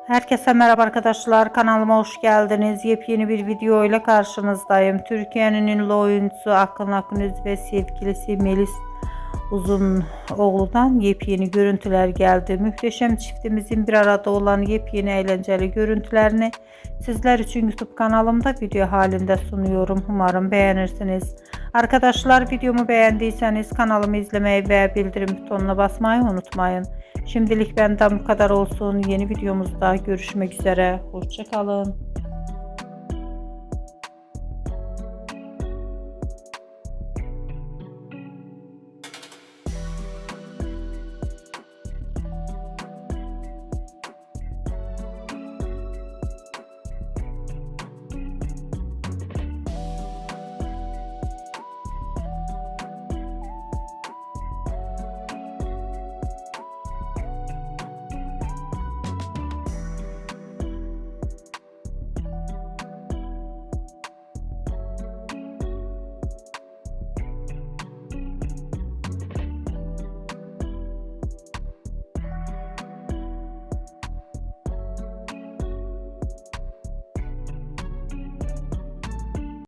Herkese merhaba arkadaşlar, kanalıma hoş geldiniz. Yepyeni bir video ile karşınızdayım. Türkiye'nin ünlü oyuncusu Akın Akınöz ve sevgilisi Melis Uzunoğlu'dan yepyeni görüntüler geldi. Muhteşem çiftimizin bir arada olan yepyeni eğlenceli görüntülerini sizler için YouTube kanalımda video halinde sunuyorum. Umarım beğenirsiniz. Arkadaşlar, videomu beğendiyseniz kanalımı izlemeyi ve bildirim butonuna basmayı unutmayın. Şimdilik benden bu kadar olsun. Yeni videomuzda görüşmek üzere. Hoşça kalın.